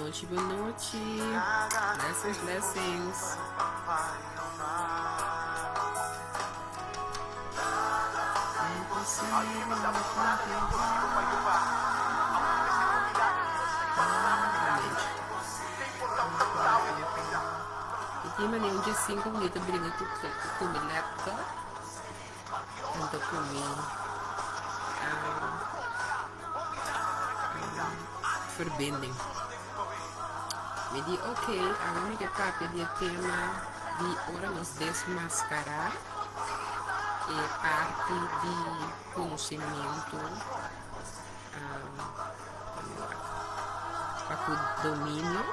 noite, boa noite. Blessings, blessings. Aqui, mano, um dia 5 minutos briga com o laptop. Tanto comigo. Verbinding. Me di ok, agora que papo de tema de ora nos desmascarar e parte de conhecimento para o domínio,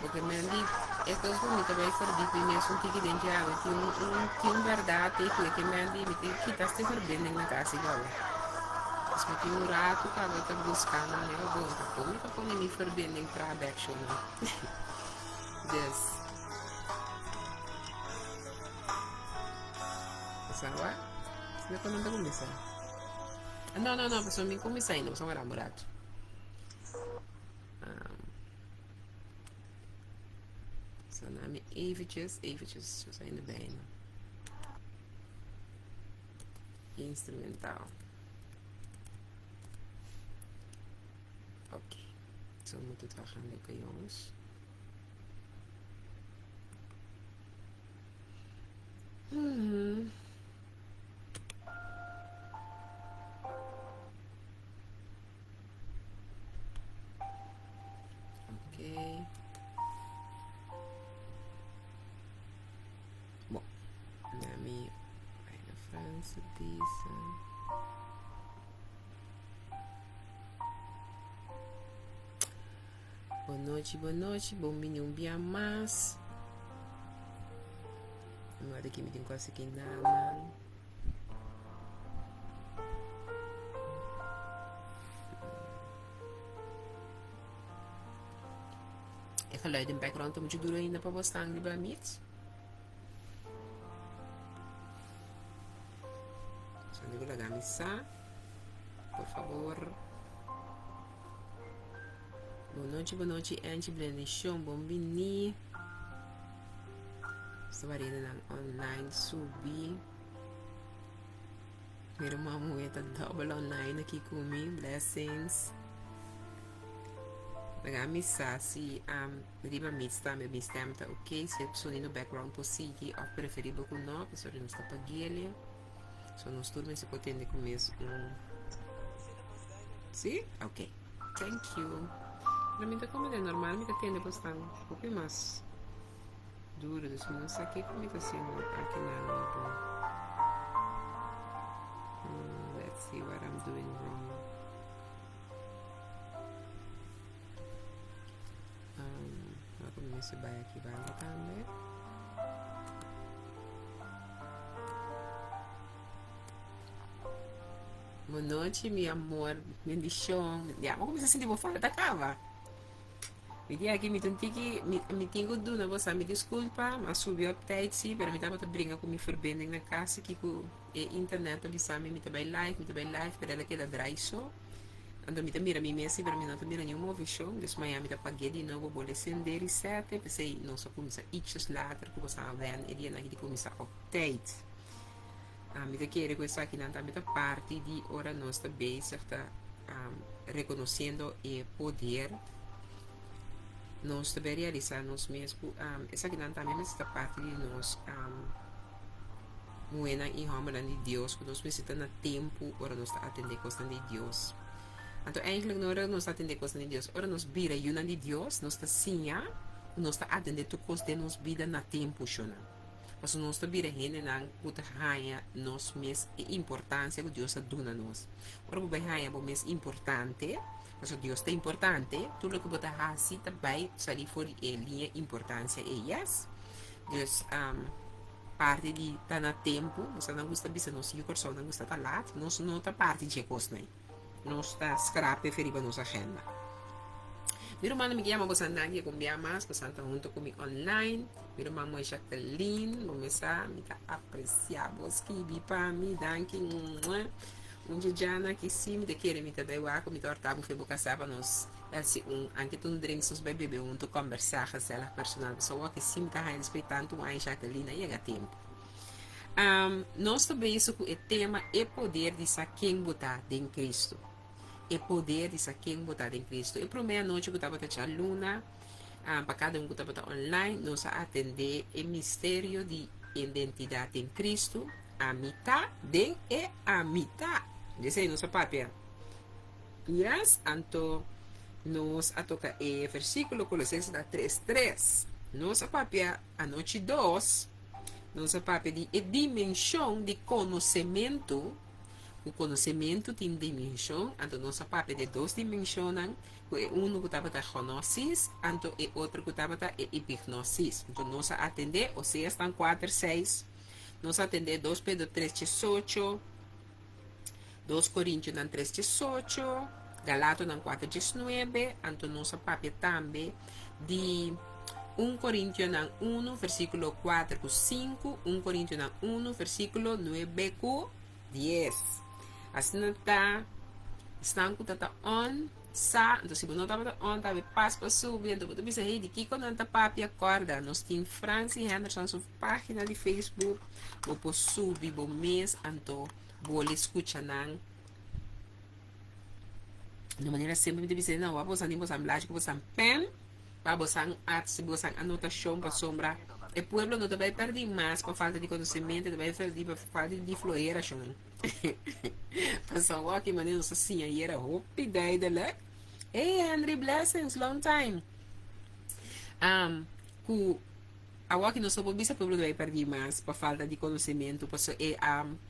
porque me di estas bonitas vai servir primeiro um tique dentro de água, tinha verdade que me di me quitaste verbinding na casa agora. Mas me tinha rato que agora estou buscando né eu vou como que põe me verbinding para action this sabe? Você quando não começar? Não, pessoal, me começar ainda, pessoal, era morato. Seu nome é evitjes, você ainda bem, né? Instrumental. Ok. Zo moet het wel gaan lukken, jongens. Ok. Bom, na minha vai na França, disse. Boa noite, bom menino, um dia mais. Agora aqui me tem quase que nada. Het geluid in de background, dan moet je doen ainda para você estar bij mix. Só digo lá missa, por favor. Boa noite, Angie Blenishon, bombini. Estou varendo online, subi. Meron mga mueta double online aqui comigo, blessings. Nagamisa si riba mista me mistemta ok, se pessoa no background possigi of preferível com não, pessoa não está pagando. Só nos turmas se pode ter começo. Sim? Ok. Thank you. Realmente como é normal, me atende bastante. Um pouco mais duro, assim, não sei o que como está sendo aqui na noite. Let's see what I'm doing wrong. Aku mesti bayar aqui balik também. Boa noite, meu amor. Bendição. Já, vamos começar a sentir fora da cava. Me diga aqui, me tenho dúvida, você me desculpa, mas subi update, sim, mas me estava brincando com minha verbinding na casa, que com a internet, ali sabe, me também live, para ela que dá dry só. Então, me mira minha mesa, para mim não mira nenhum movie show, desde manhã me paguei de novo, vou acender e sete, pensei, não só começar itches later, que você vai ver, e aí começar update. Me quero começar aqui na parte de hora nós também está reconhecendo o poder nós também realizar nós mesmos essa aqui também esta parte de nós moeda em hamela de Deus que nós precisamos tempo para nós atender coisas de Deus. Então eigenlijk não nós atender coisas de Deus, ora nós vira uma de Deus, nós está sim, nós está atender tu coisas de nós vida na tempo chona. Mas nós está vira gente na puta raia nós mesmos a importância que Deus está dando a nós. Ora o bem raia o mais importante. Mas Deus é importante, tudo que você faz também sair fora de linha importância e yes. Deus parte de estar na tempo, você não gosta de ser nosso coração, não gosta de estar lá, nós não está parte de coisa nem, nós está scrape feriba nossa agenda. Meu irmão me chama você andar aqui com minha mais, você está junto comigo online. Meu irmão é Jacqueline, começar a me apreciar, você que para mim, danke. onde jana que sim de querer me também o aco me tortava foi boca sapa nos assim anche tu drinks nos bebe tu conversar com ela personal pessoa que sim tá respeitando a Jacqueline e a tempo nós também isso o tema é poder de quem botar em Cristo é poder de quem botar em Cristo e para meia-noite eu estava a Luna para cada um que estava online nós atender o mistério de identidade em Cristo a mitad de a mitad dice aí nossa papel yes anto nos a toca versículo Colossenses 3:3 nossa papel a noite 2 nossa papel de dimensão de conhecimento o conhecimento tem dimensão então nossa papel de duas dimensões um que estava da gnosis então e outro que estava da epignosis então nós atender ou seja estão 4:6 nós atender 2 Pedro 3:18 2 Coríntios 3:18 Galatas 4:19 então nossa papel também de 1 Coríntios 1 versículo 4 5 1 Coríntios 1 versículo 9 10 assim está estão com tata on sa então se não tá on tá passa para subir então você pensa hey de que quando tá papi acorda nós tem Francis Henderson sua página de Facebook vou subir bom mês então vou escutar não de maneira sempre de dizer não vamos a nível samblagem vamos a pen vamos a anotação para sombra o pueblo não vai perder mais por falta de conhecimento vai perder por falta de fluir passou aqui maneira assim aí era hope day de lá hey Henry blessings long time ku awak não só bisa pueblo vai perder mais por falta de conhecimento por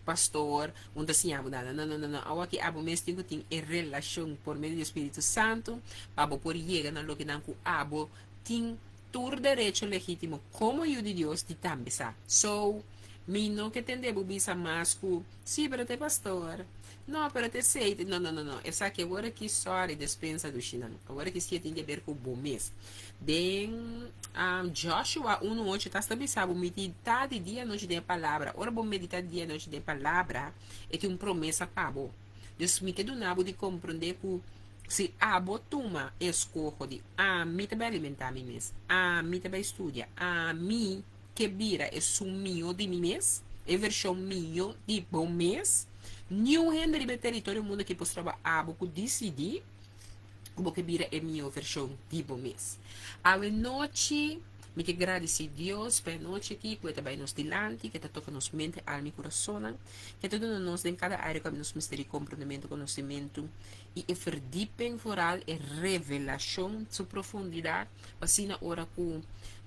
pastor onde assim não awak abo mesmo tem relação por meio do Espírito Santo abo por chegar na lo que não abo tem tu derecho legítimo como hijo de Dios de também so mi no que tendebo bisa mais que sim, pero te pastor não, pero te sei não essa que agora que só dispensa do China agora que se tem que ver com o bom mês den Joshua 1:8 está estabelecido meditar de dia noite de palavra ora bom meditar de dia noite de palavra é que promessa para bo Deus me do nabo de compreender que se abo toma escorro de mim também alimentar mim mesmo mim também estudia mim que vira é sumiu de mim mesmo é versão minha de bom mês nenhum rende de território mundo que possa abo que decidir como que vira é minha versão de bom mês a noite me que agradecer Deus pela noite aqui que está bem nos dilante que está tocando nos mente alma e coração que está dando nos em cada área que nos mistério compreendimento conhecimento e verdieping vooral e revelação sua profundidade assim na hora que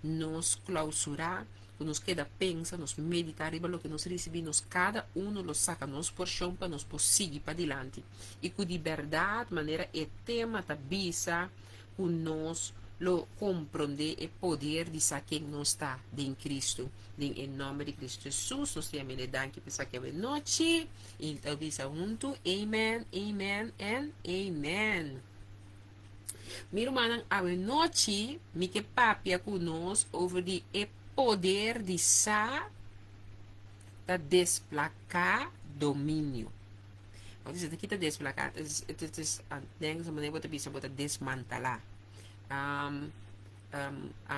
nos clausurar que nos queda pensa nos meditar e lo que nos recebemos cada lo saca nos porção para nos seguir para dilante e que de verdade maneira é tema da bisa que nos lo compreender e poder de quem não está em Cristo. Em nome de Cristo Jesus, nós temos a danke para que a noite e talvez junto. Amen, amen, and amen. Meu irmão, a noite, me que papia conosco over de poder de da desplacar domínio. Wat is het? Kita desplacar. Het is denk sa maneira bota bisa bota desmantelar.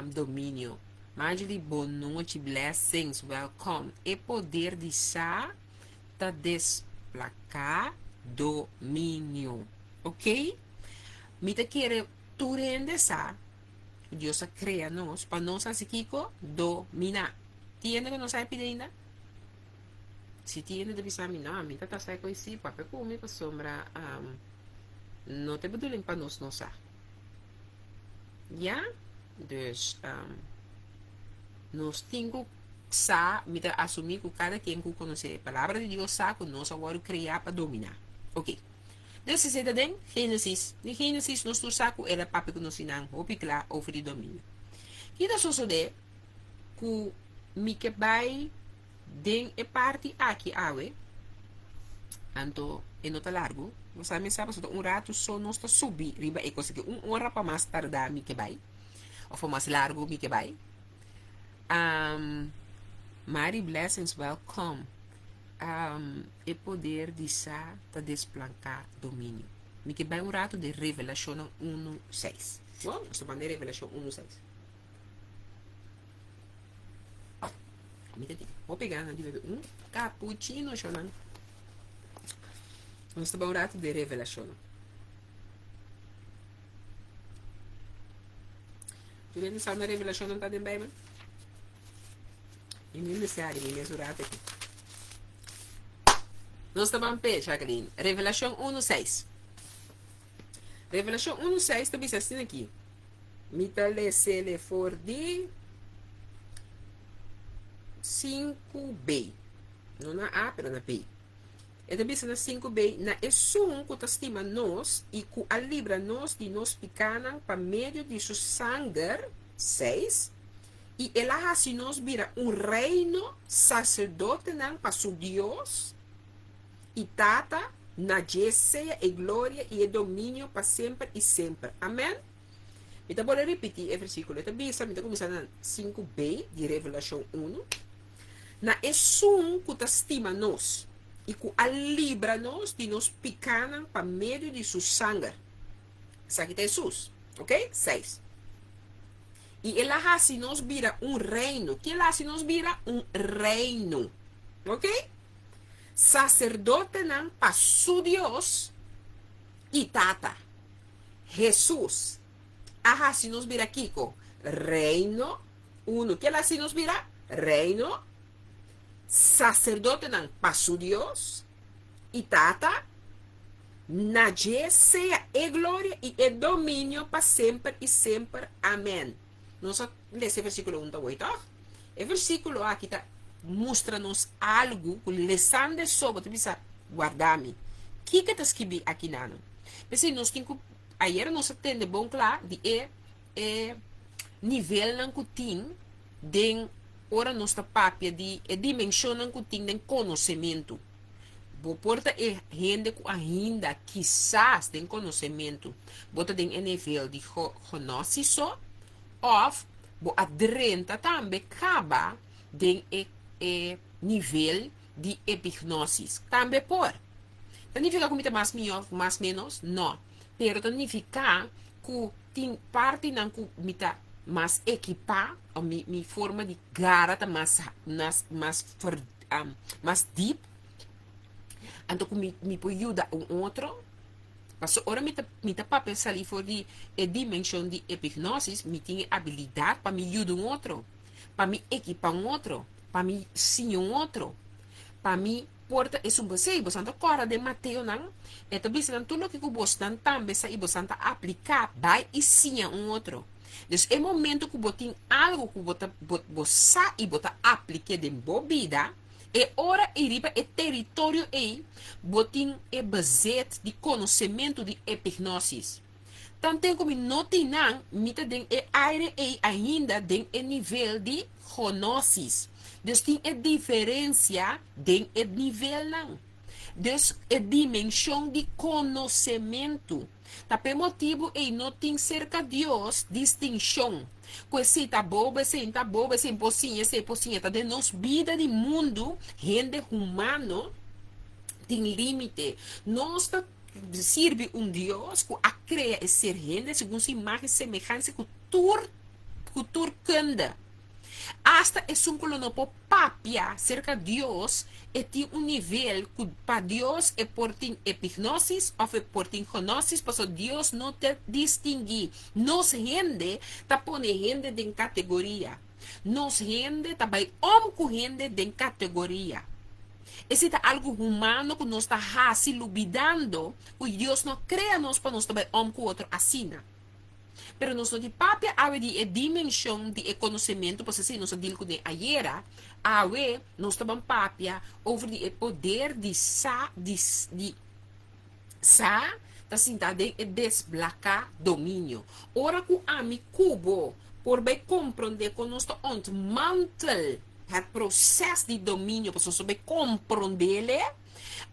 Domínio. Magili boa noite, blessings, welcome. E poder de da desplacar domínio. Ok? Mita querer tu rende Deus cria nós para nós assim dominar. Tiene que nós sabe ainda? Se tiene de bisa mina, mita tá sai com esse papel como para sombra não te bedoeling para nós não sa. Ja? Dus nós temos que assumir que cada quem que conhece a palavra de Deus sabe que nós agora criar para dominar. Ok. Dus se zit in Genesis. In Genesis nós tu saco era papi que nós sinang hopi kla over de domínio. Kita sosode ku mi que vai den e parte aqui awe. Anto e nota largo. Você me sabe só rato só nós tá subir riba e conseguir hora para mais tardar mi que vai. Ou mais largo mi que vai. Mary blessings welcome. o poder de sa ta desplancar domínio. Me que vai um rato de Revelação 1:6. Bom, nós estamos em Revelação 1:6. Vou pegar na livro um cappuccino, chonan. Nós estamos um rato de Revelação. Tu vendo só na Revelação não está dentro da Bíblia? E me necessário, me mesurado aqui. Nós estamos em Jacqueline. Revelação 1:6. Revelação 1:6 também está assim aqui. Mitale se le for de 5b. Não na A, pero na B. E também está na 5b. Na esum que estima nós e que a libra nós de nós picanan para meio de su sangue. 6. E ela assim nos vira reino sacerdote para su Deus. E tata na jeseia e glória e domínio para sempre e sempre. Amém? Então, vou repetir o versículo. Então, bisa, então, começar na 5b de Revelação 1. Na esum que estima nós e que a libra nós de nos picanan para meio de su sangue. Isso aqui está Jesus. Ok? 6. E ela assim nos vira reino. Que ela assim nos vira reino. Ok? Sacerdote não para su Deus e tata. Jesus. Assim nos vira Kiko. Reino. 1. Que ela assim nos vira reino. Sacerdote não para su Deus e tata. Na seja e glória e domínio para sempre e sempre. Amém. Nós lemos o versículo 1-8. O versículo aqui está mostra-nos algo que lesando sobre você guardar-me. O que está escrito aqui não? Mas nós temos ayer nós temos bom claro de nível não que tem de ora nossa papia de dimensão não que tem de conhecimento. Bo porta gente que ainda quizás tem conhecimento. Bota tem nível de gnosis of bo adrenta também acaba de nível de epignosis. Também por. Significa que mais melhor, mais menos? Não. Pero significa que tem parte não que mais equipar ou mi forma de garra mais deep. Então que me pode ajudar outro. Mas ora me tá papel sair for de dimensão de epignosis, me tem habilidade para me ajudar outro, para me equipar outro, para me sim outro, para me porta é você anda cora de Mateus não, é também se tudo que você também sai você anda aplicar vai e sim outro. Então é momento que você tem algo que você e você aplica de boa vida. E ora iriba é território aí, botin é baseado de conhecimento de epignosis. Tanto como não tem não, mita den é aire aí ainda den é nível de gnosis. Dus tem é diferença den é nível não. Dus é dimensão de conhecimento. Tapi motivo é não tem cerca de Deus distinção. Pois se tá boba, se pocinha, tá de nos vida de mundo, gente humano tem limite. Nós serve Deus que a cria ser gente segundo sua imagem e semelhança que tur canda. Hasta é um colono por papia cerca de Deus e tem nível que para Deus é por tem epignosis ou é por tem gnosis, porque Deus não te distingue. Nos gente tá pone gente em categoria. Nos gente tá vai com gente em categoria. Esse é algo humano que nós está se lubidando, que Deus não cria nós para nós também com outro assim. Pero nós de papia ave de dimensão de conhecimento, porque se nós digo de ayer, ave nós também papia over de poder de sa tá sentado de desbloquear domínio. Ora que a mi cubo por bem compreender que nós ontmantel het processo de domínio, para nós bem compreender.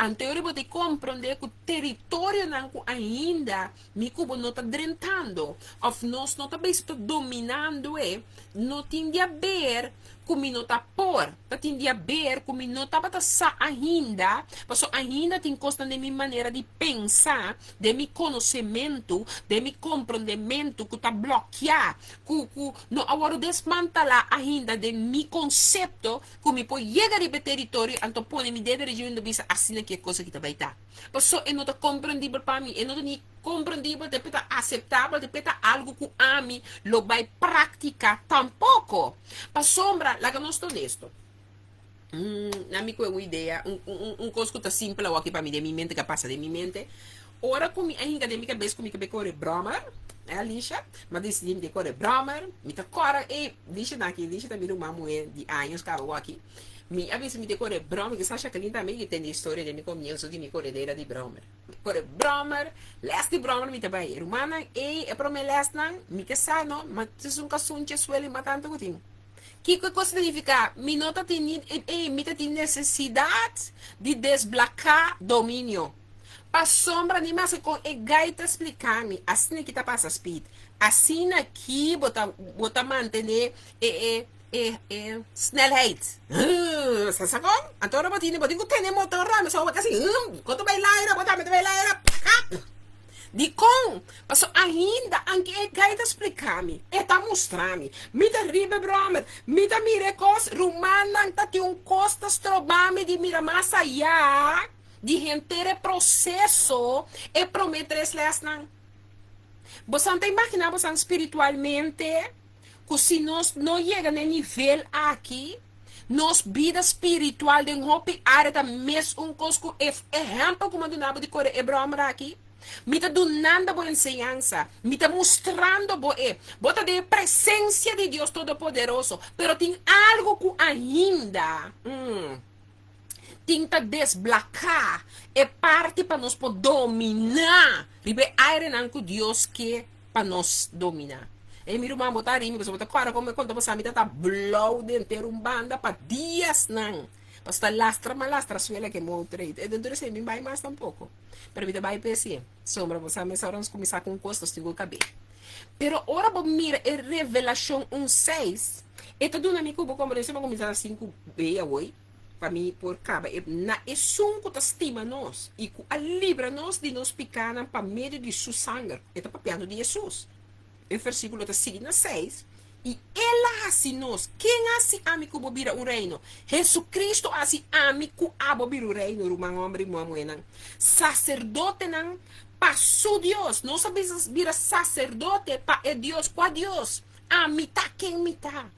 Anterior você compreender que o território não ainda me cubo não está drentando, ou nós não está dominando, não tem a ver kung tá por, tá tinha ver, kung tá bata sa ainda, passo ainda tem costa de minha maneira de pensar, de mi conhecimento, de mi compreendimento, que tá bloquear, que no agora desmantelar ainda de mi conceito, que me pode chegar a território, então pode me deve região do bisa assim que coisa que tá vai estar. Passo é não tá compreendível para mim, é não tá compreendível, de peta aceitável, de peta algo que a mim lo vai praticar tampouco. Para sombra, lá que não estou honesto. Na minha uma ideia, coisa que está simples aqui para mim, de minha mente, que passa de minha mente. Ora, com a minha cabeça, comigo que corre broma, é a lixa, mas decidi de correr broma, me tá cora, e lixa daqui, lixa também uma mulher de anos, cara, aqui. Me avisa me de correr broma, que sabe que ele também tem história de me começo de me corredeira de broma. Correr broma, leste broma, me tá bem, rumana, e é para me leste, me que sano, mas se um casunche suele matando o tempo. Que coisa significa? Me nota tem necessidade de desbloquear domínio. Para sombra de massa com e gaita explicar-me. Assim que tá passa speed. Assim aqui bota manter snelheid. Sa sacou? Agora botinho que tem motor, mas só botar assim, quando vai lá, botar de com, mas ainda anche é gaita explicar-me, é tá mostrar-me, me tá ribe broma, me tá mire cos, rumana tá tem costas trobame de mira mais allá, de rentere processo, e prometer les não. Você não imagina, você espiritualmente, que se nós não chega no nível aqui, nos vida espiritual de hopi área da mesmo coisa, exemplo como do nabo de correr, é broma aqui. Me está dando boa ensinança, me está mostrando bota de presença de Deus Todo-Poderoso, pero tem algo que ainda tenta desbloquear, é parte para nós poder dominar, ribe aire não que Deus quer para nós dominar. E miro uma botar aí, você botar cara como quando você me tá blow dentro banda para dias não. Basta lastra suela que montre. E dentro desse me vai mais tampouco. Pero me vai PC. Sombra, você me sauramos começar com costas de cabelo. Pero ora bo mira é revelação 1:6. E todo na mico como eu sempre começar 5b hoje. Para mim por caba na esunco ta estima nós e a libra nós de nos picana para meio de seu sangue. E tá papiando de Jesus. O versículo tá seguindo 6. E ela assim nós, quem assim amigo bobira o reino? Jesus Cristo assim amigo abobir o reino, rumang homem e mulher. Sacerdote não, passou Deus. Não sabes vira sacerdote para é Deus, qual Deus? Amita quem mita?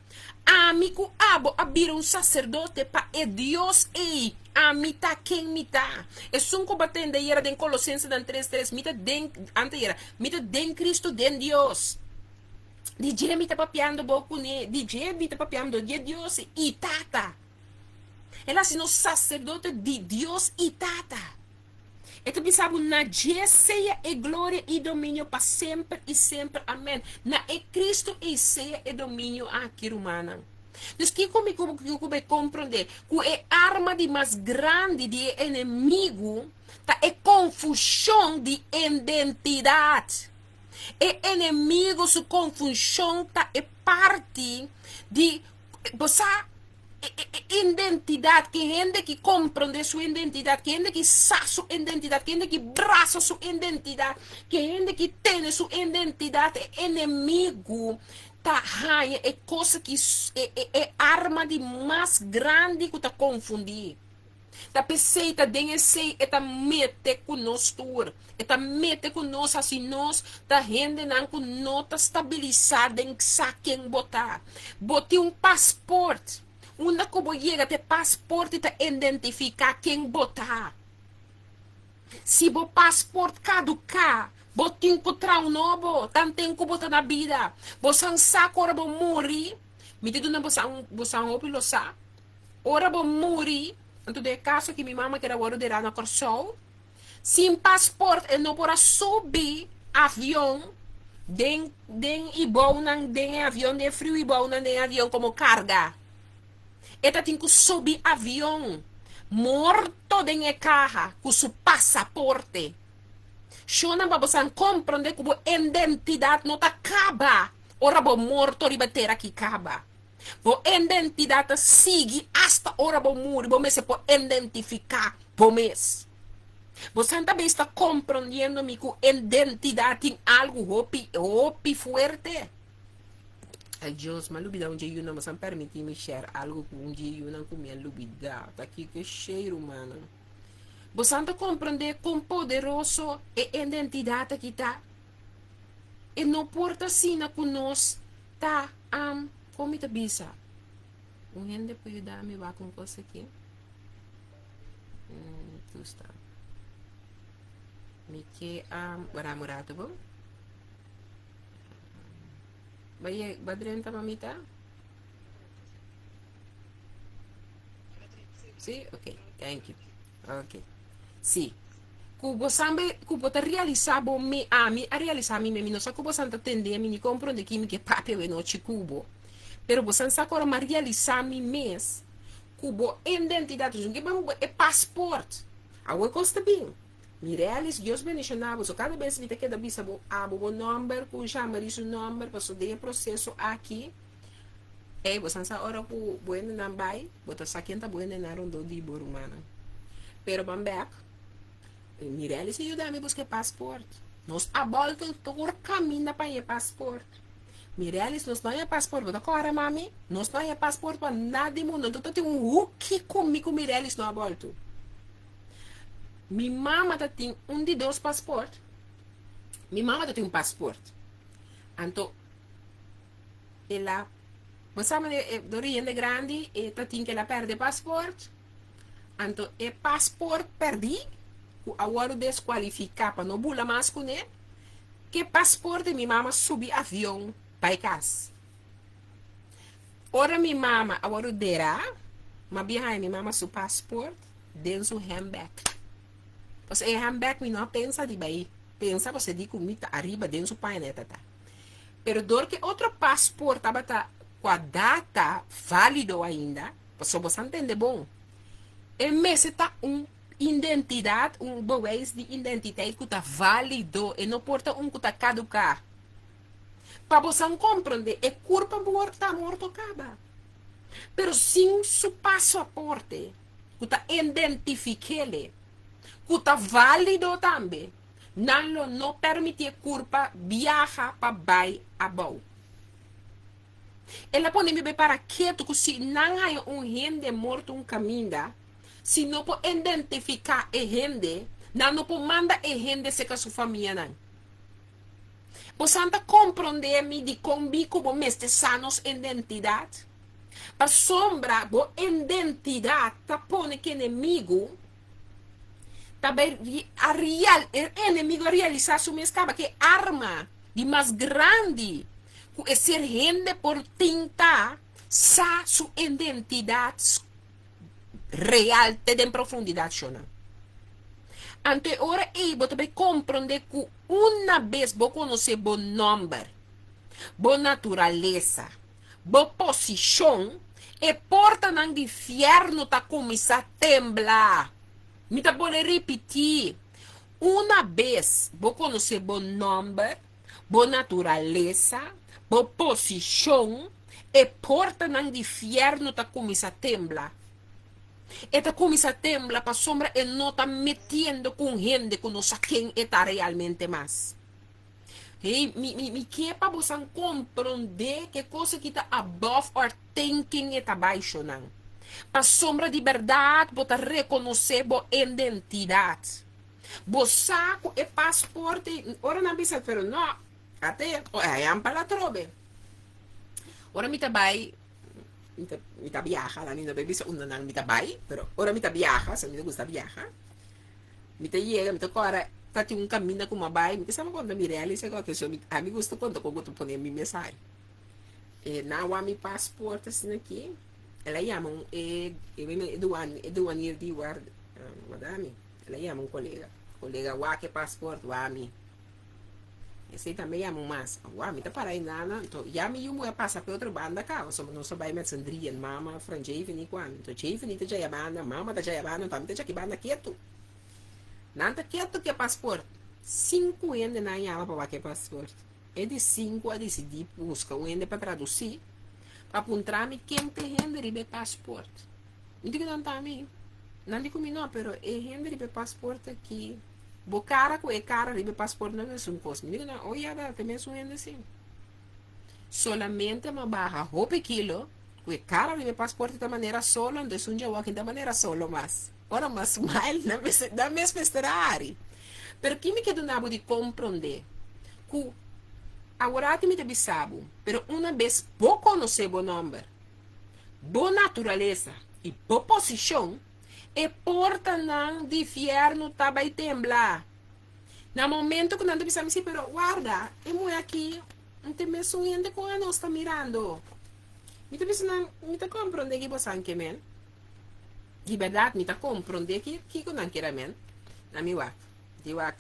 Amigo abo abrir um sacerdote para é Deus e amita quem mita? É um combatente era em Colossenses 3:3, mita den ante era, mita den Cristo den Deus. DJ me tá papiando boco ne, DJ me tá papiando de Deus e tata. Ela se no sacerdote de Deus e tata. Então pensava na seja e glória e domínio para sempre e sempre. Amém. Na é Cristo e seja e domínio aqui humana. Então que como compreender que é arma de mais grande de inimigo tá é confusão de identidade. E inimigo, sua confusão é parte de você identidade, que gente que compreende sua identidade, que gente que sabe sua identidade, que gente que braça sua identidade, que gente que tem sua identidade, inimigo, tá é coisa que é arma de mais grande que tá confundir. Da pessoa tem esse eta mete com nós tur, eta mete com nós assim nós da rende não com nota estabilizada em quem botar, bote passaporte, uma como chega ter passaporte ta identificar quem botar. Se o passaporte caducar, bote encontrar novo, tanto que botar na vida, você sabe ora vou morrer, me diz não você opilo sa, ora vou morrer. Então, de caso que minha mãe queira guardar na corso, sem passaporte, não pode subir avião, den avião de frio e bom den avião como carga. Eta tem que subir avião, morto den carro, com seu passaporte. Shona para você compreender que a identidade não acaba. Ora, morto ribater aqui acaba. Bo identidade sigue hasta hora bo muri, bo me se po identificar bo mes. Você também está compreendendo mi que identidade tem algo hopi fuerte. Ai Deus, mas lubida um dia não, mas não permite me share algo que um dia eu não comia lubida. Tá aqui que cheiro, mano. Você está compreender quão poderoso é a identidade que tá. E não importa se na conosco tá como te bisa. Um gente pode dar me vá com você aqui. Tu está. Me que baramorato bom. Vai badrenta mamita? Sim, ok, thank you. Ok. Sim. Kubo sambe kubo ta realizar bo me a realizar mi me no sa kubo santa tende mi ni comprende que mi que papi we no chi kubo. Pero bo san sakora ma realizar mi mes kubo identidade junge ba é passport. A we costa bem. Mi realis Dios bendicionava, so cada vez que da bisa bo bo number ku chama isso number para so de processo aqui. Bo san sa ora ku bueno nambai, bo ta saquenta bueno na rondo di borumana. Pero bambek Mireles e ajuda a buscar passaporte. Nós a volta todo caminho para ir passaporte. Mireles nós não é passaporte, mas agora mami, nós não é passaporte para nada de mundo. Então tem que comigo Mireles não a volta. Minha mama tem de dois passaportes. Minha mama tem passaporte. Então ela, você sabe, do Oriente Grande, ela tem que ela perde passaporte. Então é passaporte perdi. Agora desqualificar para não bula mais com ele, que passaporte minha mama subir avião para casa. Ora minha mama agora derá, mas behind minha mama su passaporte dentro do handbag. Você é handbag me não pensa de bem, pensa você de comida arriba dentro do painel tá. Pero dor que outro passaporte tá com a data válido ainda, você entende bom? E mês está identidade, boés de identidade que está válido e não porta que está caducar. Para você compreender, é culpa morto acaba. Pero sem seu passaporte, que está identificado, que está válido também, não permite a culpa viajar para baixo a bom. Ela pode me para quieto que se não há gente morto caminho, se não pode identificar a gente, não pode mandar a gente se com a sua família. Não. Você anda compreender-me de como mestre sanos identidade? Para sombra, a identidade, está pondo que inimigo, também o inimigo realizar sua mescaba, que arma de mais grande, que é ser gente por tentar sa sua identidade real em profundidade chona. Ante ora você também compreender que uma vez você conhecer bom nome, boa natureza, boa posição, e porta no inferno tá começar a temblar. Me tá pode repetir. Uma vez você conhecer bom nome, boa natureza, boa posição, e porta no inferno tá começar a temblar. Esta começa a temblar para sombra e não está metendo com gente que não sabe quem está realmente mais. Hey, me que é para você compreender que coisa que está above or thinking está baixo não. Para sombra de verdade, você reconhecer a identidade. Você é passaporte, ora não precisa, pero não, até, é para trobe. Ora me trabalho. Mita viaja, la niña baby una nang mita bay, pero ahora mita viaja, sa mita gusta viaja. Mita llega, mita agora tá um caminho com uma bay, mita sama quando me realiza que eu a mim gusta quando eu gosto poner minha mensagem. Na wa mi passport assim aqui, ela chama Eduan de guard, madame, ela chama colega wa que passport wa mi. Esse também é mais. Uau, me tá para aí nada. Então, já me eu vou passar para outra banda cá. Só não só vai me Sandrian, mama, Franjei, nem quando. Então, Jei, tá já banda, mama tá já banda, também tá já que banda quieto. Nada quieto que é passaporte. 5 anos na área para que é passaporte. É de 5 a decidir buscar um ende para traduzir. Apuntar-me quem tem renda ribe passaporte. Não digo não tá mim. Não digo não, pero é renda ribe passaporte aqui. Bo cara com é cara ribe passaporte não é um custo. Me digo não, olha, também é um renda assim. Solamente uma barra roupa quilo, que cara ribe passaporte da maneira solo, então um dia walking da maneira solo mas. Ora mas smile na mesma estrada. Pero que me quedo nabo de compreender que agora me te bisabo, pero uma vez vou conhecer o nome, boa natureza e boa posição, e porta não de inferno taba e temblar. No momento que não te bisabo, sim, pero guarda, eu aqui, não te me suindo com a nós está mirando. Me te bisabo, me te compreende que você não quer, men. De verdade, me te compreende que não quer, men. Na minha wak, de wak.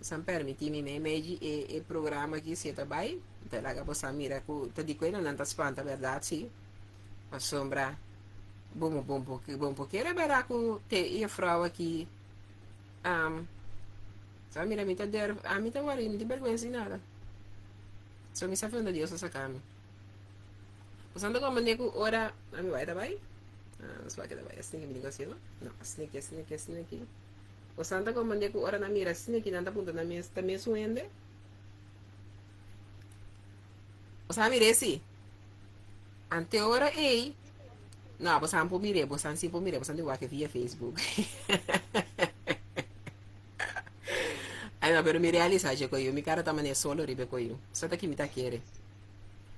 Você permite me medir e programa que você está bem, então lá você mira que te digo não está espanta verdade sim, a sombra bom porque era verdade que te e frau aqui, sabe mira me tá der a mim tá não de vergonha nada, só me sabe onde Deus está sacando, você anda como nego ora a mim vai tá bem, não vai que tá bem, assim que me negócio não, assim aqui. O santa como nego ora na mira assim que nanda punta na minha também suende. O sa mire si. Ante ora ei. Não, você não pode mirar, você não se pode mirar, você não vai via Facebook. Aí não, pero me realiza je koyo, mi cara também solo ribe koyo. Só tá que me tá querer.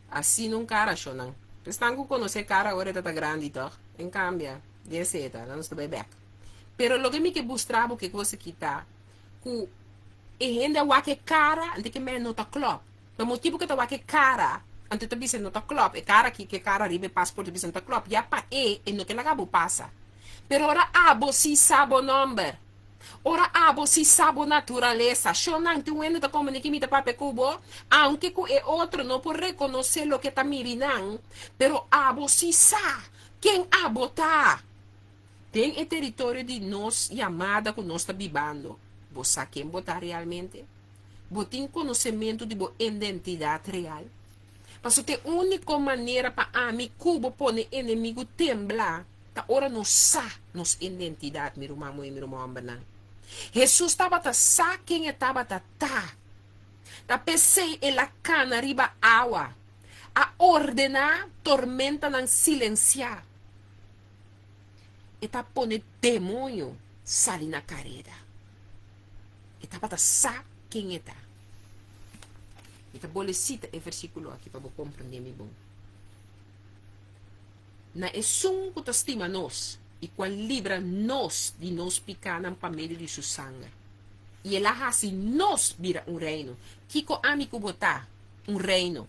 Assim não cara show não. Prestango conhecer cara ora tá grande tá. Em cambia, de seta, não estou bem back. Pero lo que me que mostrava que você quita, que e ainda o que cara, ante que me nota club. O motivo que tá o que cara, ante tu bisa nota club, e cara que cara ribe passport bisa nota club, ya pa e no que la gabo passa. Pero ora abo si sabo number. Ora abo si sabo naturaleza. Shonan tu ende ta comunique mi ta pape cubo, aunque ku e outro no por reconocer lo que ta mirinan, pero abo si sa. Quem abo tá? Tem o território de nós chamada que nós está vivendo. Você quem botar realmente? Você tem conhecimento de sua identidade real? Mas a única maneira para mim Cuba pôr inimigo temblar, tá ora não sa nos identidade, meu irmão e meu irmão. Jesus estava a sa quem estava tá. Tá pensei ela cana riba água, a ordenar tormenta não silenciar. E tá pone demônio sali na carreira. E tá para sa quem é tá. E tá bolecita e versículo aqui para compreender me bom. Na esum que estima nós e qual livra nós de nós picar na família de sua sangue. E ela assim nós vira reino. Kiko amigo botar reino.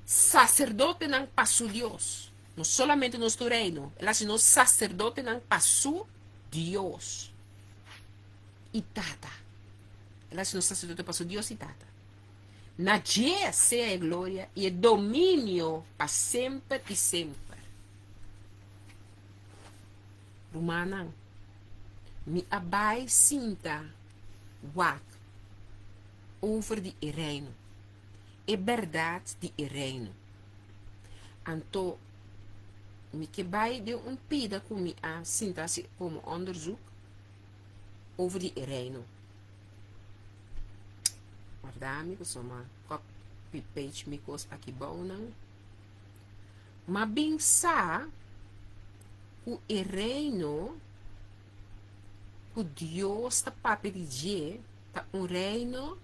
Sacerdote não passou Deus. Não solamente nosso reino, ela se nos sacerdote não passou Deus. E tata. Ela se nos sacerdote passou Deus e tata. Na dia seja a glória e o domínio para sempre e sempre. Romana, me abai sinta wak over de reino. É verdade de reino. Então, me que vai de pida com me a sinta-se como onderzoek over die reino. Guardami ko so ma copy page me kos aqui baunan. Mabinsa o reino o Deus ta papi de ta un reino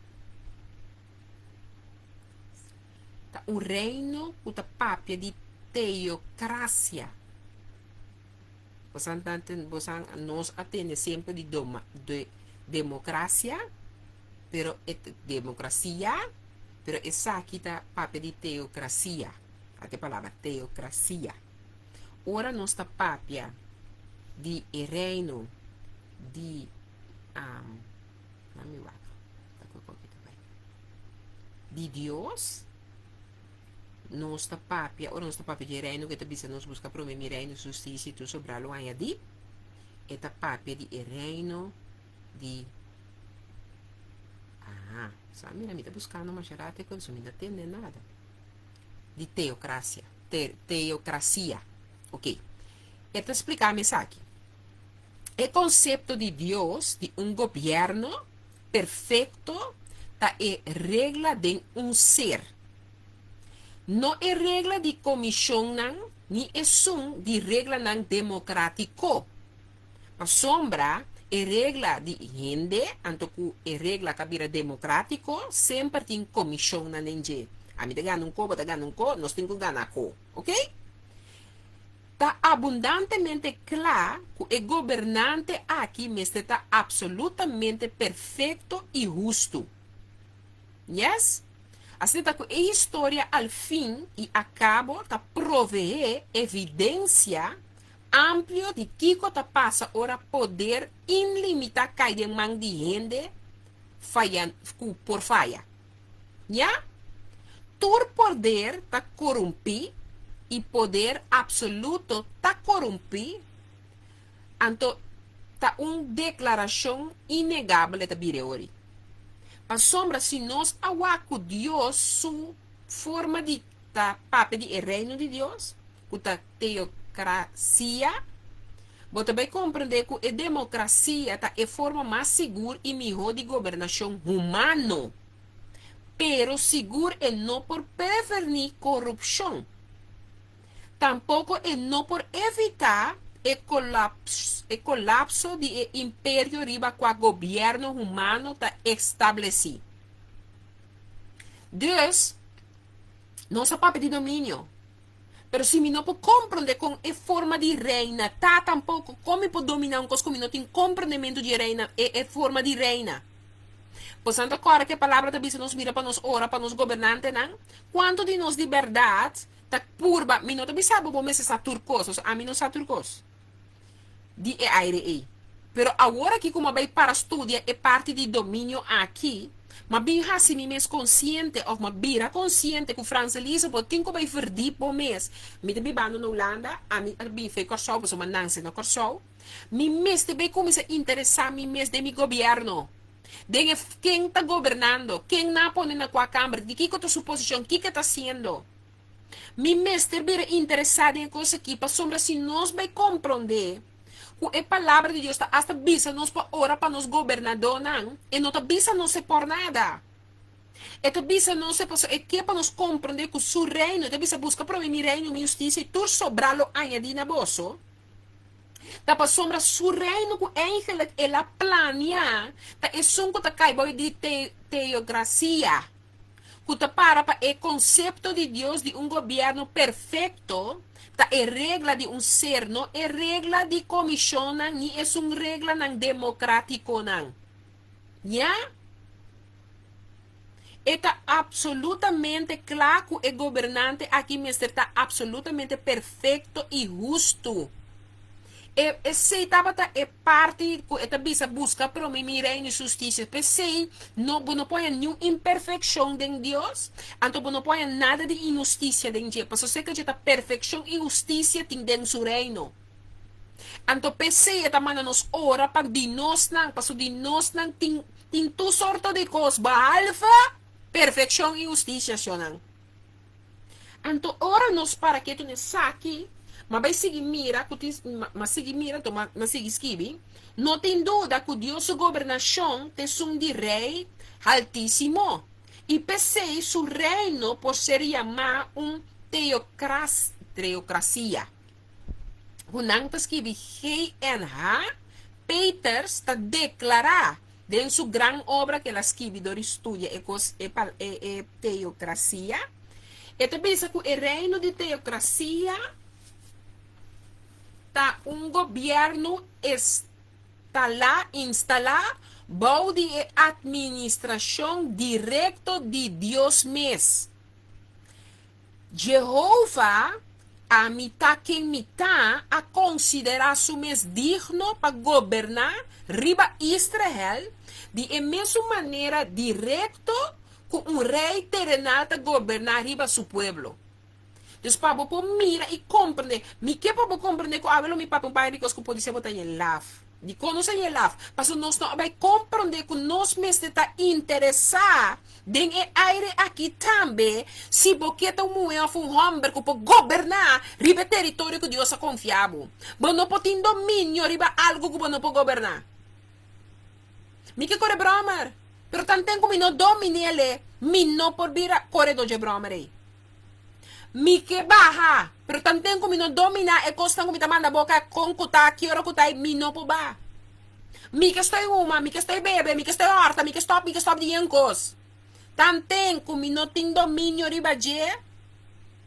o ta papi de teocracia. Nos atende sempre de democracia, pero democracia, pero essa aqui tá papi de teocracia. Até palavra teocracia. Ora nós está papia de reino de de Deus. Nós está papia, ora nós está papia de reino que também nós busca promover reino, justiça e tudo sobre a loja de eta papia de reino de só mira me tá buscando uma charate quando não me atende nada. de teocracia. Teocracia. Ok. Então, explicar-me isso aqui. O conceito de Deus, de um governo perfeito, tá é regra de um ser. Não é regra de comissão, nem é som de regra democrático. A sombra é regra de gente, anto que é regra que democrático, sempre tem comissão na gente. A mim tá ganhando um co, nós temos que ganhar co, ok? Está abundantemente claro que o governante aqui está absolutamente perfeito e justo. Yes? Assim que a história ao fim e a cabo está proveer evidência amplia de que está passa ora poder ilimitado cai de mão de gente por falha. Yeah? Todo poder está corrompido e poder absoluto está corrompido, então está uma declaração inegável da Bireori. A sombra, se nós awaco Deus, sua forma de papel de reino de Deus, a teocracia, você também compreender que a democracia é a forma mais segura e melhor de governação humana, pero seguro é não por prevenir corrupção. Tampouco é não por evitar o colapso do império riba com o governo humano está estabelecido. Deus não é papel de domínio. Mas se não pode compreender com a forma de reina, tá tampouco como pode dominar um coisa como não tem compreendimento de reina, é forma de reina. Portanto, agora que a palavra da Bíblia nos mira para nos ora, para nos governantes, não? Quanto de nós de verdade ta purba, mi não sabe como essa turcos, a mim não sabe turcos. De aire. Pero agora que como vai para estudar é parte de domínio aqui, mas bem assim me mês consciente, ou mas bira consciente que o francês pode ter como vai perder por mês. Me de bando na Holanda, a mim bem foi corso, mas uma nanse no corso. Mi mês também começa a interessar mi mês de mi governo. De quem está governando, quem não põe na sua câmara, de que é a suposição, o que está sendo. Mi mestre bira interessado em coisa aqui, para sombra se nós vai compreender que a palavra de Deus está hasta bisa nós para orar para nos governador não, e não está bisa não se por nada. Eta bisa não se é que para nos compreender que o seu reino, eta bisa busca para mim reino, minha justiça e tur sobralo añadir na bolso. Da para sombra seu reino que eigenlijk ela planea, tá é som que tá caibo de teocracia. Que para o conceito de Deus de um governo perfeito, tá é regra de um ser, não é regra de comissão, nem é uma regra não democrático, não. Yeah? Está absolutamente claro que o governante aqui mesmo está absolutamente perfeito e justo. Se estava é parte que bisa busca para mim reino e justiça, pensei não põe nenhuma imperfeição de Deus, então não põe nada de injustiça de Deus, porque sei que a perfeição e justiça tem dentro do seu reino. Então pensei que mana nos ora para de nós não, para de nós não tem tu sorte de coisas, alfa perfeição e justiça não. Então ora nos para que tu ne saque. Mas vai seguir mira, mas seguir mira, mas seguir escrever. Não tem dúvida que Deus sua governação tem um de rei altíssimo. E pensei seu reino por ser chamado teocracia. O não está escrever G.N.H. Peters está declarar dentro sua grande obra que ela escreveu estudia é teocracia. E também pensa que o reino de teocracia governo instalar de administração direto de Deus mesmo. Jeová a mitad quem mitad a considerar su mes digno para governar riba Israel de mesma maneira direto com rei terrenal para governar riba su pueblo. Então, para você mira e compreender. Me que para compreender que eu mi papo pai que pode ser botar em love. De conhecer e laf. Mas nós não vai compreender que nós mesmos está interessar em aire aqui também. Se você está um homem que pode governar riba território que Deus é confiável. Mas não pode ter domínio riba algo que não pode governar. Me que corre bromar. Pero tanto como não domine ele, me não por vir a corredor de bromar aí. Mi que baja, pero tanto como não domina e costa como manda boca com cuta, que hora cuta mi não po ba. Mi que estou uma, mi que estou bebe, mi que estou horta, mi que stop de yankos. Tanto como não tem domínio riba je,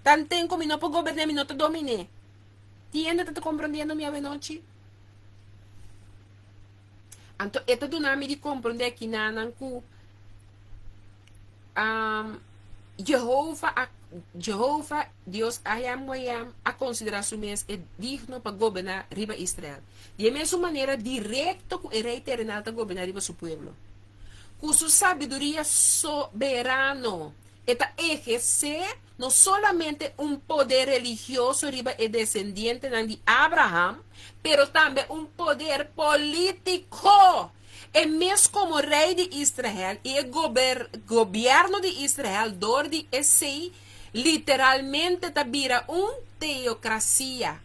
tanto como não po governar, mi não te domine. Tiende te compreendendo minha noite? Então, esta do nome de compreender que nananku Jehová, Deus ayam a consideração mês é digno para governar riba Israel. De mesma maneira, direto com o rei terrenal para governar riba seu povo. Com sua sabedoria soberano, esta exercer não somente poder religioso riba e descendiente de Abraham, pero também poder político. E mesmo como rei de Israel e o governo de Israel, dor de esse, literalmente vira teocracia.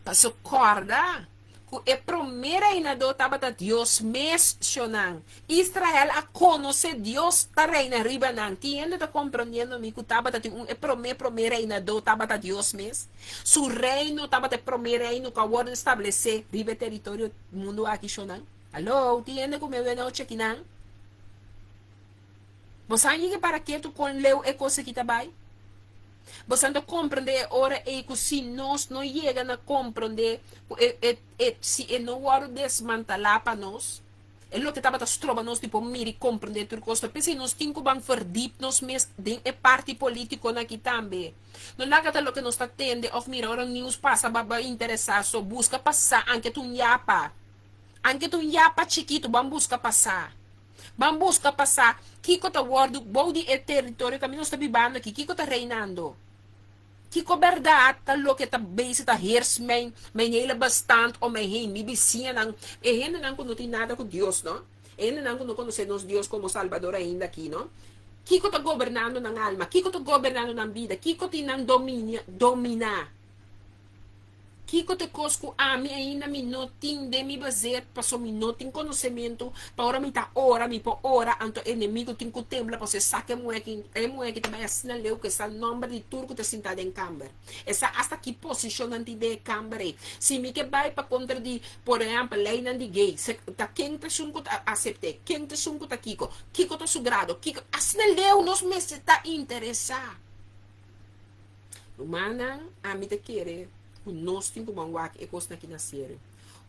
Mas acorda que a primeira reinador estava Deus mencionando. Israel a conhecer Deus está reina riba não. Tiende está compreendendo me que estava o primeiro reinador estava Deus mesmo. Su reino estava o primeiro reino que agora estabelecer riba território do mundo aqui chonan. Alô, tiende como eu não aqui não? Você acha que para que tu com leu é coisa que está bem? Você não compreende ora e que se nós não chegamos a compreender se não vai desmantelar para nós, é o que estava trova nós tipo miri compreender tudo coisa, porque nós temos que verdip nós mesmos de parte político aqui também. Não dá que que nós está tendo, ou mira, ora news passa para interessar, só busca passar, anche tu yapa chiquito, vamos buscar passar. Vamos buscar passar. Kiko tá guardo, body e território que nós está vivendo aqui. Kiko tá reinando. Kiko verdade, tá lo que tá base, tá hersmen, menela bastante, o mehin, mi vizinha não. E gente não tem nada com Deus, não? E gente não conhecemos Deus como Salvador ainda aqui, não? Kiko tá governando ng alma. Kiko tá governando ng vida. Kiko tinang dominar. Kiko te cosco a mim ainda me não tem de me basear, passou me não tem conhecimento, para ora me tá ora, me por ora, anto inimigo tem que temblar, para você saque moeque também assim leu que essa nome de turco te sentado em câmara. Essa hasta que posição anti de câmara. Se me que vai para contra de, por exemplo, lei não de gay, se tá quem te sunco aceitar, quem te sunco tá Kiko tá sugrado, Kiko assim leu nós me está interessar. Humana a mim te querer nós temos que é coisa que nascer.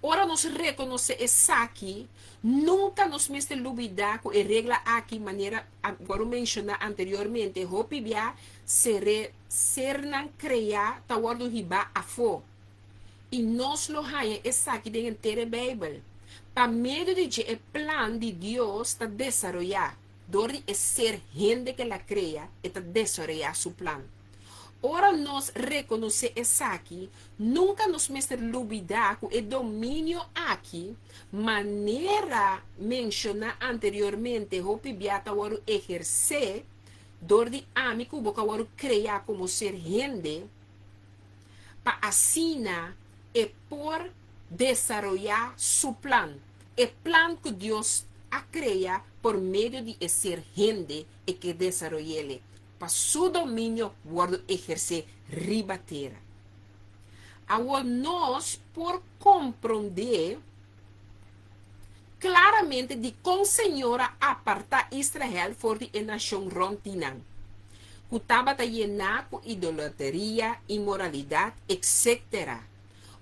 Ora nós reconhece essa aqui, nunca nos mete dúvida com a regra aqui, maneira agora mencionar anteriormente, hopi bia ser não criar tawar do riba a fo. E nós lo haya essa aqui dentro da Bíblia. Para meio de que o plano de Deus está desarrollar, dori é ser gente que la crea, está desarrollar seu plano. Ora nós reconhecer essa aqui, nunca nos mete dúvida com o domínio aqui, maneira mencionar anteriormente, hopi biata waru exercer, dor de amigo, boca waru criar como ser gente, para assinar e por desarrollar su plan, o plan que Deus a crea por meio de ser gente e que desarrolle para su domínio guardo exercer ribatera. Agora nós por compreender claramente de com Senhora apartar Israel for de nação rontinan. Que estava llenar com idolatria, imoralidade, etc.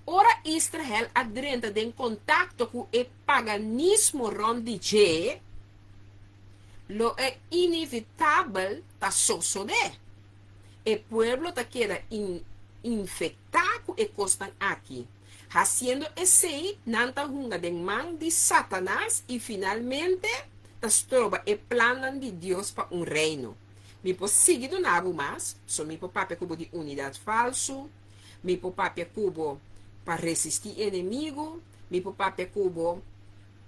Ora Israel adrenta em contato com o paganismo rondige, lo é inevitável tá suceder. O pueblo tá queda infectado com a costa aqui. Haciendo esse, nanta hunga de man de Satanás e finalmente tá trova o plano de Deus para reino. Me po seguido nabo mais, so me po papia cubo de unidade falso, me po papia cubo para resistir inimigo, Mi papel cubo,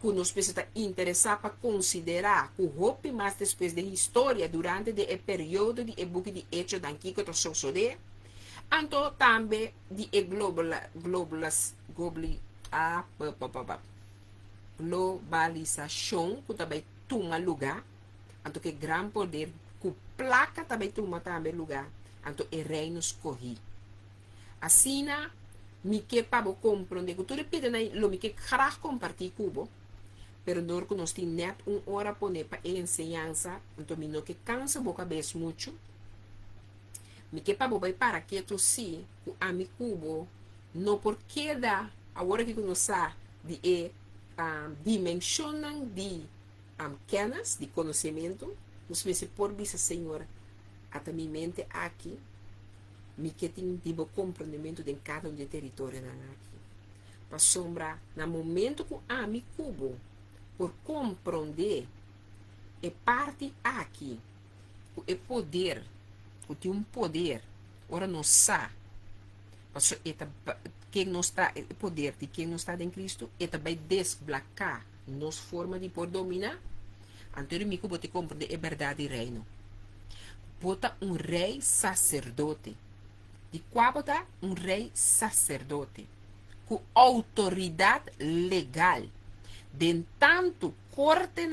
que nos precisa interessar para considerar o roupa mais depois da história durante o período de book de hecho daqui que sucede. Então também de globalização que também toma lugar. Então que grande poder que placa também toma também lugar. Então o reino escorre. Assim, me que para compreender que tudo pede na lo me que graag compartilhar cubo. Pero nós que nós temos net hora para enseñanza, então me não que cansa boca vez muito. Me que para que tu sim, a mi cubo, não porque da agora que nós sa de dimensionan de kennis, de conhecimento, nós me se por bisa Senhor, até minha mente aqui, me que tem tipo compreendimento de cada de território na aqui. Para sombra, no momento que a mi cubo por compreender é parte aqui é poder o tem um poder ora não sabe quem não está o poder de quem não está em Cristo é também desbloquear nossa forma de poder dominar anteriormente me pode compreender é verdade e reino bota um rei sacerdote de qual bota um rei sacerdote com autoridade legal de tanto corte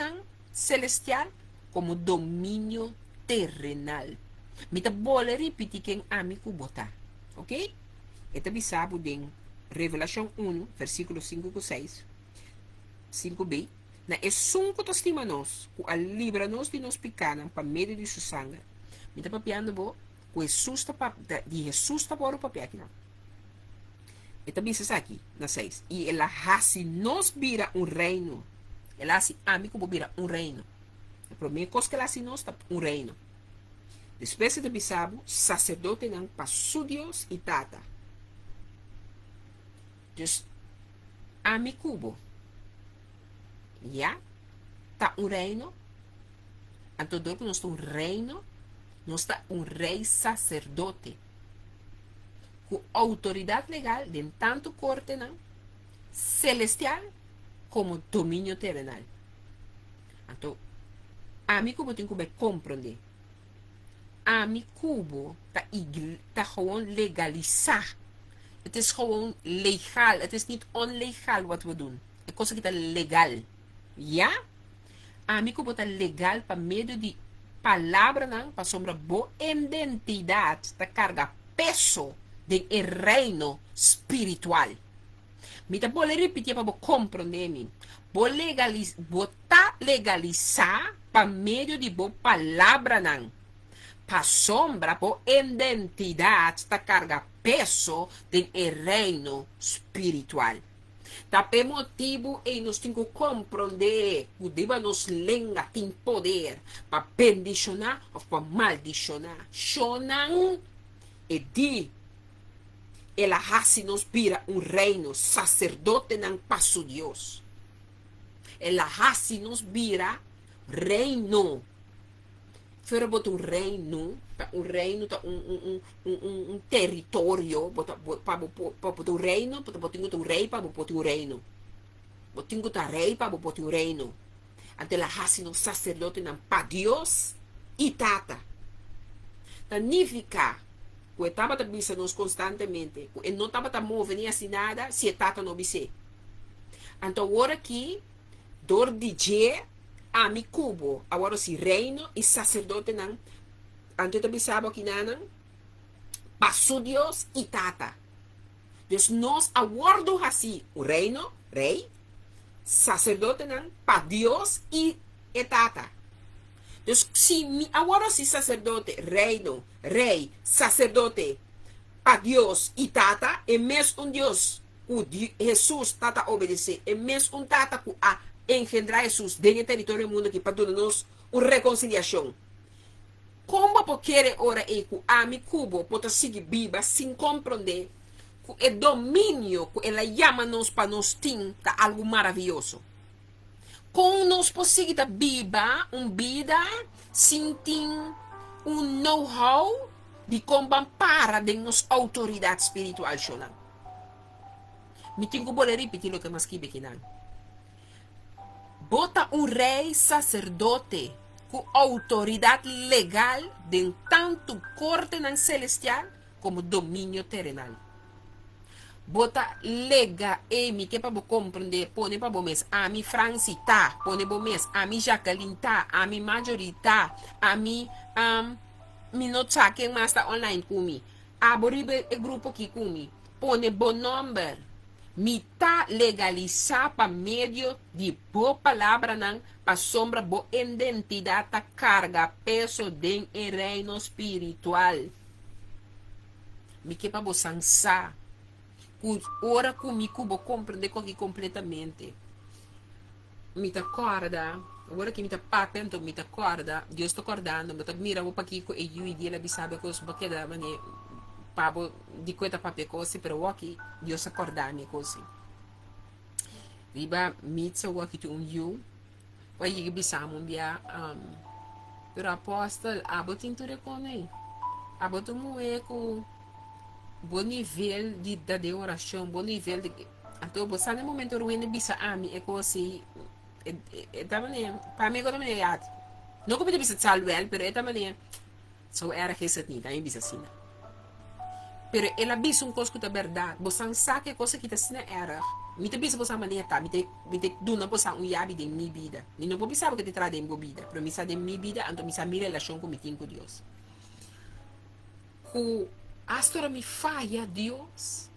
celestial como domínio terrenal. Me tá bola repetir quem amigo botar, ok? Esta bisabo em Revelação 1, versículo 5 a 6, 5b, na é sunco tostima nos, que a libra nos de nos picanan para meio de sua sangue. Me tá papiando bo, que Jesus de Jesus tá por o papel aqui não. E também se aqui, na 6. E ela assim nos vira um reino. Ela assim, amigo, vira um reino. A primeira coisa que ela assim nos um reino. Depois de bisabo, sacerdote não para su Deus e tata. Então, amigo, já, tá um reino. Então, que nós temos um reino, nós está um rei sacerdote. Com autoridade legal de tanto corte celestial como domínio terrenal. Então, a mim como tem que compreender. A mim como tá gewoon legalizar. Het is gewoon legal. Het is niet onlegal wat we doen. É coisa que tá legal. Ja? A mim como tá legal para meio de palavra para sombra boa identidade, tá carga peso de reino espiritual. Me tá bom repetir para compreender me. Botar legalizar para meio de boa palavra não. Para sombra boa identidade tá carga peso de reino espiritual. Tá pe motivo e nós temos que compreender o Deus nos lenga tem poder para bendicionar ou para maldicionar. Shonan e di ela assim nos vira um reino, sacerdote não passo Deus. Ela assim nos vira reino. Fora bota um reino tá um território, para botar um reino, botar um rei para botar um reino. Botar um rei para botar um reino. Então ela assim nos sacerdote não para Deus e tata. Significa que estava bisa nos constantemente, e não estava movendo nem assim nada, se tata não bise. Então agora aqui, dor DJ, a mi cubo, agora se reino e sacerdote não, antes de bisabo aqui não, passou Deus e tata. Deus nós aguardo assim, o reino, rei, sacerdote não, para Deus e tata. Deus, se agora se sacerdote, reino, rei, sacerdote, para Deus e tata, é mesmo um Deus, o Jesus tata obedecer, é mesmo um tata que a engendrar Jesus dentro do território do mundo aqui para dar-nos uma reconciliação. Como porque ora é que a mi cubo pode seguir viva sem compreender que o domínio que ela chama-nos para nós ter algo maravilhoso. Com nós possibilita viva vida sem ter know-how de como para de nossa autoridade espiritual. Me tenho que repetir lo que mais que bequinan. Bota um rei sacerdote com autoridade legal de tanto corte nan celestial como domínio terrenal. Bota lega mi que para compreender, pone para mes a mi Francita, pone para mes a mi Jacqueline ta, a mi Majorita, a mi mi no quem mais está online comigo. Aboribe o grupo aqui comigo. Pone bom number. Mi tá legalizar para meio de boa palavra não, para sombra boa identidade tá carga peso de reino espiritual. Mi que para bo sansa. Ora comigo vou compreender completamente. Me tá corda, agora que me tá patento, me tá corda, Deus tá acordando, me tá mira vou para aqui com e eu e dia ele sabe que os baqueda mane pabo di coisa pape cosi pero aqui Deus acordar me cosi. Riba mitsa aqui tu you, vai ir bisamo bia pero apóstolo abo tinture conei. Abo tu mueco bom nível de oração, bom nível de então você no momento ruim bisa ami é cosi também para mim agora me é não como bisa salvel pero também so era que isso não também bisa assim. Pero ela bisa coisa que é verdade, você sabe coisa que está era. Me te bisa você maneira me te duna você yabi de minha vida. Me não pode saber que te traz de minha vida, pero me sabe de minha vida, então me sabe minha relação com Deus. Com astora me falha Deus.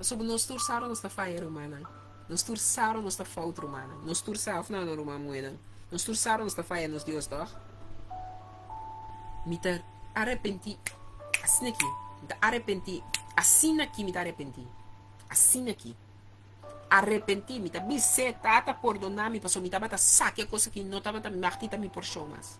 Sobre nós torçaram nossa falha humana. Nós torçaram nossa falta humana. Nós torçaram não no humana. Nós torçaram nossa falha nos Deus, tá? Me te arrependi assim aqui. Me te arrependi assim aqui, me te arrependi. Assim aqui. Arrependi, me te bise tata perdonar me passou me tava saque coisa que não estava me martita me por chomas.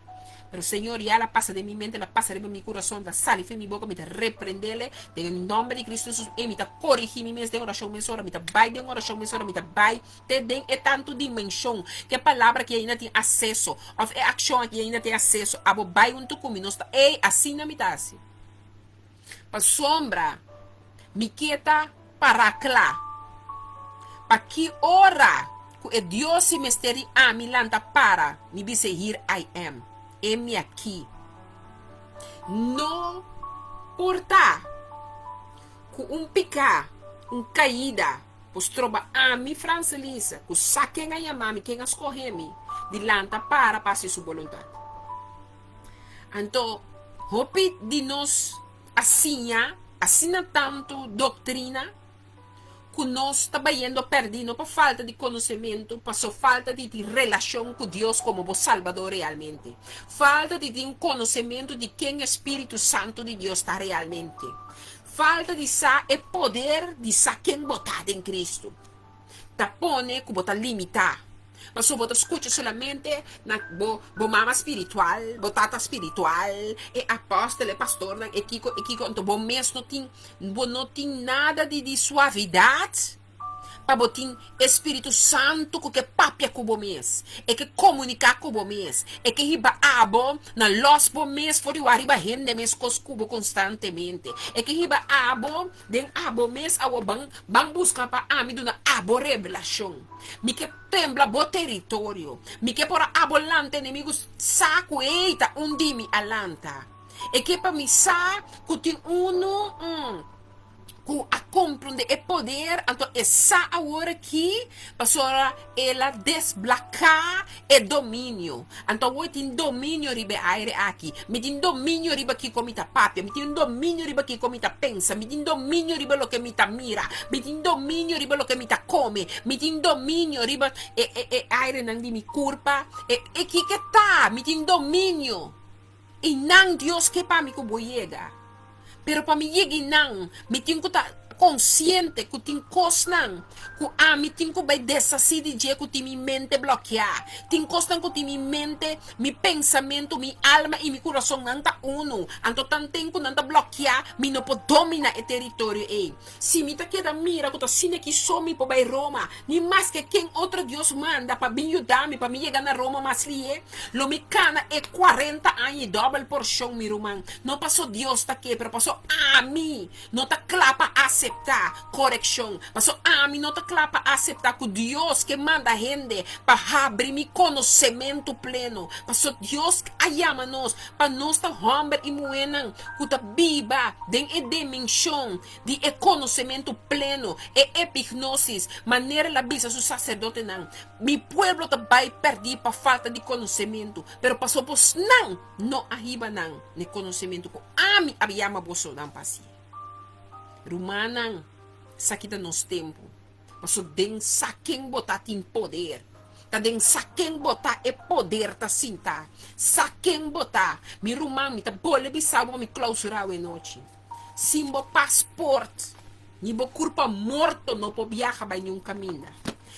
Pero Señor, ya la pasa de mi mente, la pasa de mi corazón, la sale de mi boca, me te reprendele, en el nombre de Cristo Jesús, y me te corrige mi mes de oración mesora, me te vai de oración mesora, me te vai, te den é tanto dimensão, que palavra que ainda tem acesso, of é ação que ainda tem acesso, abo vai junto comigo, nós ei, assim na mitase. Pa sombra, me quieta para clá, pa que ora, que Deus se misteri a mi lanta para, me bise here I am. Emi aqui não portar com picar caída pois troba a mi francelisa com saquem a yamami quem as corremi de lanta para passar sua vontade então hopi de nós assina tanto doutrina que nós estamos indo perdendo por falta de conhecimento, por falta de relação com Deus como o Salvador realmente. Falta de conhecimento de quem o Espírito Santo de Deus está realmente. Falta de saber o poder de saber quem botar em Cristo. Tá pone que botar limitar. Mas só você escuta solamente na mama espiritual, tata espiritual, e apóstolo, e pastor, e kiko, então bom mês não tem nada de suavidade. Para botar Espírito Santo que papia com o mês, e que comunicar com o mês, e que riba abo na los bom mês for o arriba rende mês coscubo constantemente, e que riba abo den abo mês ao bang buscar para amido na abo revelação, me que tembla bo território, me que por abolante inimigos saco eita dimi alanta, e que para me sa que tem a compreender e poder, então essa hora aqui, para ela desbloquear e domínio. Então eu tenho domínio riba aire aqui, me tenho domínio riba aqui como está papia, me tenho domínio riba aqui como está pensa, me tenho domínio riba lo que me está mira, me tenho domínio riba lo que me está come, me tenho domínio riba aire não de mi culpa, e que tá, me tenho domínio. E não Deus que para mim que vou chegar. Pero para mim não, me tenho que estar consciente que tem coisas que me tenho que vai desacir de que tem minha mente bloquear, tem coisas que tem minha mente, meu pensamento, minha alma e meu coração não está uno, então tanto que não está bloquear, me não pode dominar o território aí. Se me tá queda mira que tô sendo que só me para Roma, nem mais que quem outro Deus manda para me ajudar, para me chegar na Roma mas lie, lo me cana é 40 anos double porção meu irmão, não passou Deus tá aqui, pero passou a mim, não tá clapa a aceptar correção. Mas a mim não tá claro para aceitar que Deus que manda gente para abrir mi conhecimento pleno. Mas Deus que ama nós para nós tá homem e mulher que tá viva dentro de dimensão de conhecimento pleno e epignosis. Maneira la bisa su sacerdote não. Mi pueblo tá vai perder para falta de conhecimento. Pero passou vos não arriba não ne conhecimento ko ami abiyama boso não pasi. Rumanan sakita nos tempo. Paso den saquem botar tem poder. Tá den saquem botar e poder tá sinta. Saquem botar. Mi ruman mi tá bole bisabo mi clausurar a noite. Simbo passport. Ni bo curpa morto no po viaja by nenhum caminho.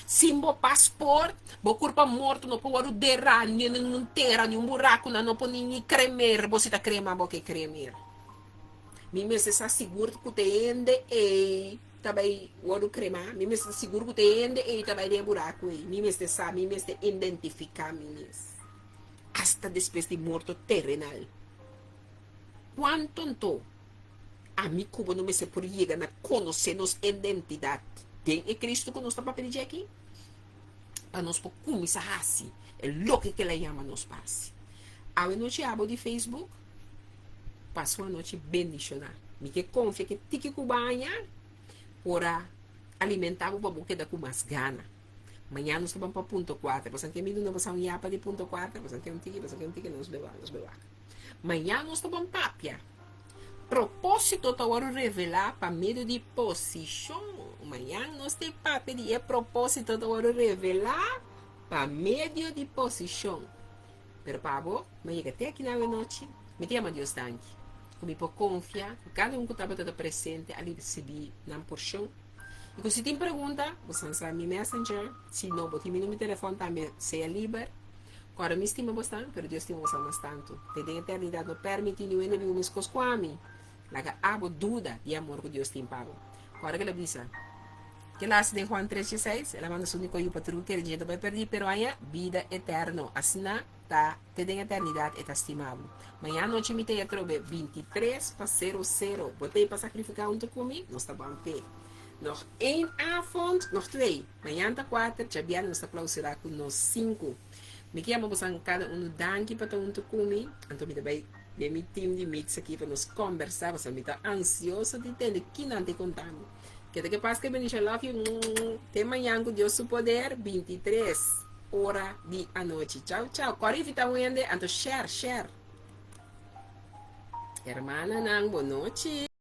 Simbo passport, bo curpa morto no po waru derra, ni nung terra, ni um buraco na no po ni cremer, bo sita crema bo que cremer. Mi me se sa seguro que te ende e também waru crema, mi me se seguro que te ende e também de buraco e mi me se sa, mi me se identificar mi mes. Hasta después de morto terrenal. Quanto então a mim como não me se por chegar a conhecer nossa identidade. Tem é Cristo que nós está para pedir aqui? Para nós por começar assim. É louco que ela chama nos passe. A noite abo de Facebook. Passou a noite bendicionar. Me que confia que tique cubanha para alimentar o babuque da com mais gana. Amanhã nós estamos para ponto 4. Você tem medo de você ir para de ponto 4? Você tem um tique, nos beba. Amanhã nós estamos para papia. Propósito tá agora revelar para meio de posição. Amanhã nós temos para pedir propósito tá agora revelar para meio de posição. Pero pabo, mas chega até aqui na noite, me chama Deus tanque. Como por confiar, cada um que estava todo presente ali recebi na porção. E se tem pergunta, você lança mi messenger, se não, bote meu número de telefone também, seja livre. Agora me estima bastante, pero Deus estima bastante. Te tem eternidade, não permite nenhum inimigo me escoscoar a mim. Laga abo dúvida de amor que Deus tem pago. Agora que ela diz, que lá se de Juan 3:6, ela manda su único hijo para tu que a gente vai perder, pero há vida eterna. Assim tá, te tem eternidade e tá estimado. Amanhã noite me tem a trobe 23:00. Botei para sacrificar um comigo, nós tá bom pé. Nog 1 avond, nog 2. Amanhã tá 4, Jabiana nós tá clausurar com nós 5. Me chama você cada danke para um comigo, então me vai de meu time de mix aqui para nos conversar, você está ansioso de entender que não te contamos. Que passa que eu love you. Até amanhã com Deus o poder, 23h da noite. Tchau, tchau. Corre, então, então share. Hermana, boa noite.